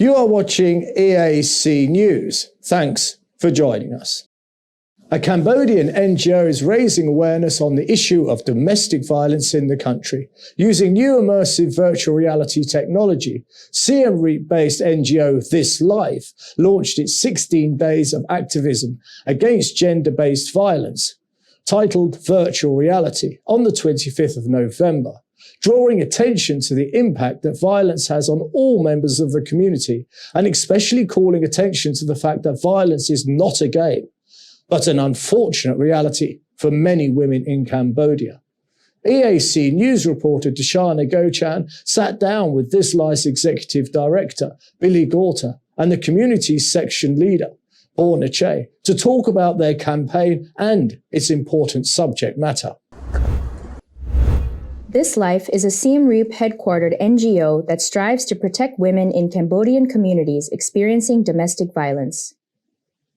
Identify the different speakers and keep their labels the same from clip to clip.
Speaker 1: You are watching EAC News. Thanks for joining us. A Cambodian NGO is raising awareness on the issue of domestic violence in the country. Using new immersive virtual reality technology, Siem-based NGO This Life launched its 16 days of activism against gender-based violence, titled Virtual Reality, on the 25th of November, drawing attention to the impact that violence has on all members of the community, and especially calling attention to the fact that violence is not a game, but an unfortunate reality for many women in Cambodia. EAC News reporter Dashana Gochan sat down with This Life's executive director, Billy Gorta, and the community section leader, Borna Che, to talk about their campaign and its important subject matter.
Speaker 2: This Life is a Siem Reap headquartered NGO that strives to protect women in Cambodian communities experiencing domestic violence.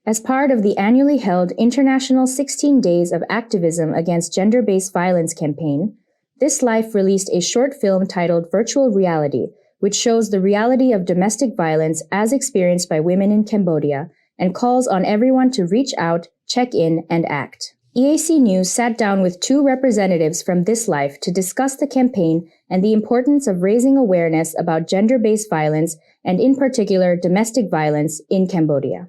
Speaker 2: As part of the annually held International 16 Days of Activism Against Gender-Based Violence campaign, This Life released a short film titled Virtual Reality, which shows the reality of domestic violence as experienced by women in Cambodia and calls on everyone to reach out, check in, and act. EAC News sat down with two representatives from This Life to discuss the campaign and the importance of raising awareness about gender-based violence and, in particular, domestic violence in Cambodia.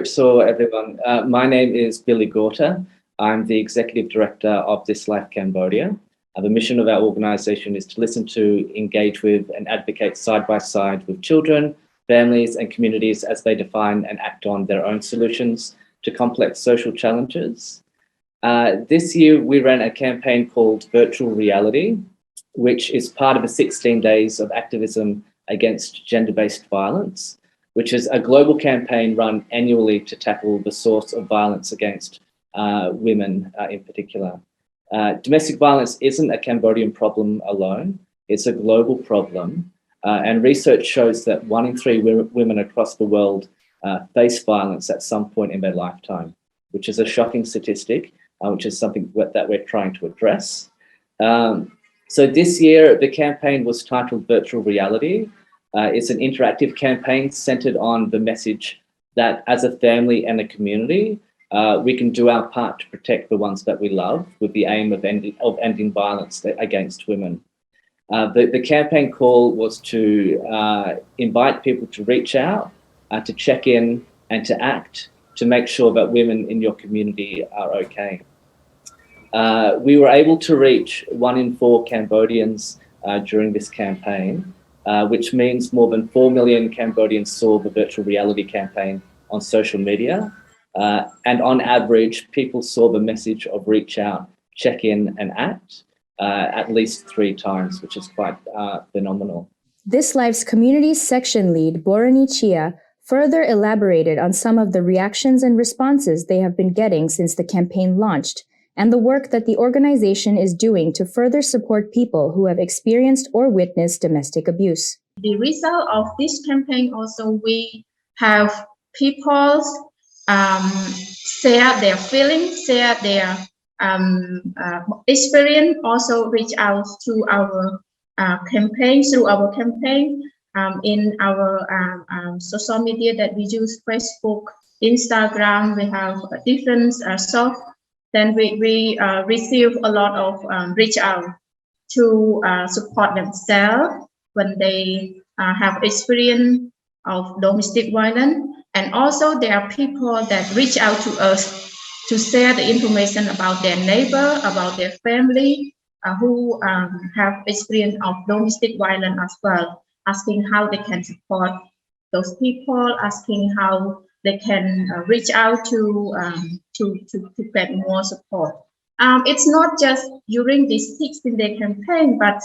Speaker 3: So everyone, my name is Billy Gorta. I'm the Executive Director of This Life Cambodia. The mission of our organisation is to listen to, engage with and advocate side by side with children, families and communities as they define and act on their own solutions to complex social challenges. This year we ran a campaign called Virtual Reality, which is part of the 16 days of activism against gender-based violence, which is a global campaign run annually to tackle the source of violence against women in particular. Domestic violence isn't a Cambodian problem alone, it's a global problem. And research shows that 1 in 3 women across the world face violence at some point in their lifetime, which is a shocking statistic, which is something that we're trying to address. So this year, the campaign was titled Virtual Reality. It's an interactive campaign centered on the message that as a family and a community, we can do our part to protect the ones that we love with the aim of ending violence against women. The campaign call was to invite people to reach out, to check in and to act to make sure that women in your community are okay. We were able to reach 1 in 4 Cambodians during this campaign, which means more than 4 million Cambodians saw the virtual reality campaign on social media. And on average, people saw the message of reach out, check in and act at least 3 times, which is quite phenomenal.
Speaker 2: This Life's community section lead, Borani Chia, further elaborated on some of the reactions and responses they have been getting since the campaign launched, and the work that the organization is doing to further support people who have experienced or witnessed domestic abuse.
Speaker 4: The result of this campaign also, we have people share their feelings, share their experience, also reach out to our campaign, through our campaign in our social media that we use, Facebook, Instagram. We have different source. Then we receive a lot of reach out to support themselves when they have experience of domestic violence. And also there are people that reach out to us to share the information about their neighbor, about their family who have experience of domestic violence as well, asking how they can support those people, asking how they can reach out to get more support. It's not just during this 16-day campaign, but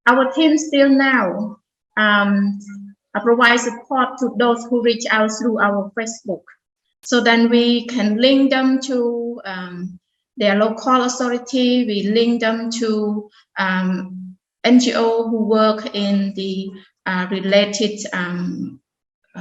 Speaker 4: our team still now provide support to those who reach out through our Facebook. So then we can link them to their local authority, we link them to NGO who work in the related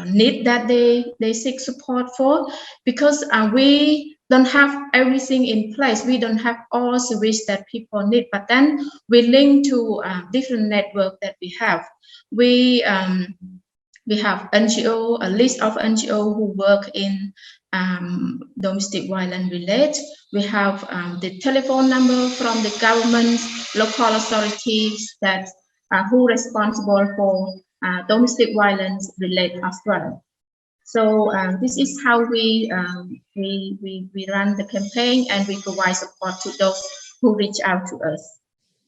Speaker 4: need that they seek support for, because we don't have everything in place. We don't have all service that people need, but then we link to different network that we have. We We have NGO, a list of NGO who work in domestic violence related. We have the telephone number from the government, local authorities that who responsible for domestic violence related as well. So this is how we run the campaign, and we provide support to those who reach out to us.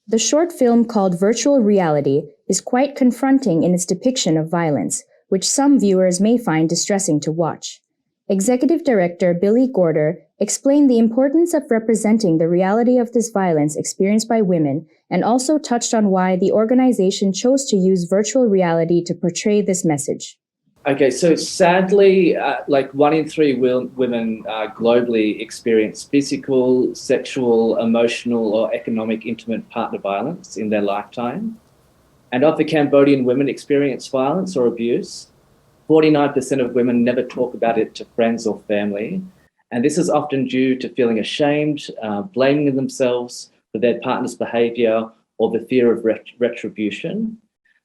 Speaker 2: The short film called Virtual Reality is quite confronting in its depiction of violence, which some viewers may find distressing to watch. Executive Director Billy Gorder explained the importance of representing the reality of this violence experienced by women, and also touched on why the organization chose to use virtual reality to portray this message.
Speaker 3: Okay, so sadly, like 1 in 3 women globally experience physical, sexual, emotional, or economic intimate partner violence in their lifetime. And of the Cambodian women experience violence or abuse, 49% of women never talk about it to friends or family. And this is often due to feeling ashamed, blaming themselves for their partner's behavior, or the fear of retribution.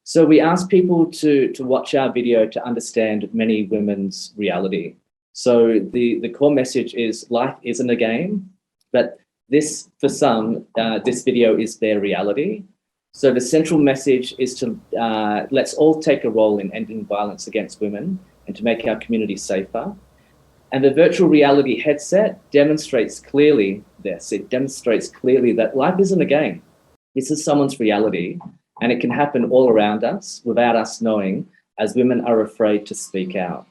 Speaker 3: So we ask people to watch our video to understand many women's reality. So the core message is life isn't a game, but this, for some, this video is their reality. So the central message is to let's all take a role in ending violence against women and to make our community safer. And the virtual reality headset demonstrates clearly this. It demonstrates clearly that life isn't a game. This is someone's reality, and it can happen all around us without us knowing, as women are afraid to speak out.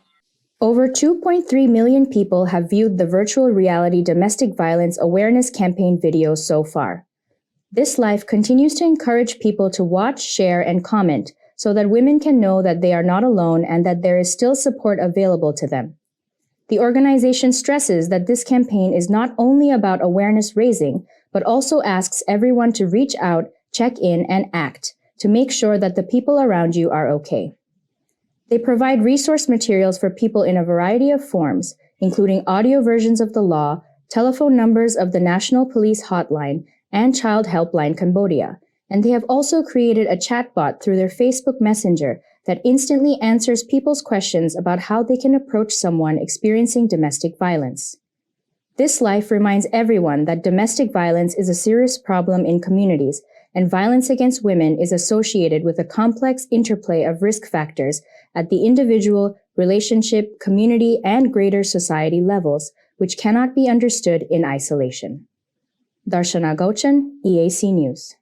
Speaker 2: Over 2.3 million people have viewed the virtual reality domestic violence awareness campaign videos so far. This life continues to encourage people to watch, share, and comment so that women can know that they are not alone and that there is still support available to them. The organization stresses that this campaign is not only about awareness raising, but also asks everyone to reach out, check in, and act to make sure that the people around you are okay. They provide resource materials for people in a variety of forms, including audio versions of the law, telephone numbers of the National Police Hotline, and Child Helpline Cambodia. And they have also created a chatbot through their Facebook Messenger that instantly answers people's questions about how they can approach someone experiencing domestic violence. This life reminds everyone that domestic violence is a serious problem in communities, and violence against women is associated with a complex interplay of risk factors at the individual, relationship, community, and greater society levels, which cannot be understood in isolation. Darshana Gauchan, EAC News.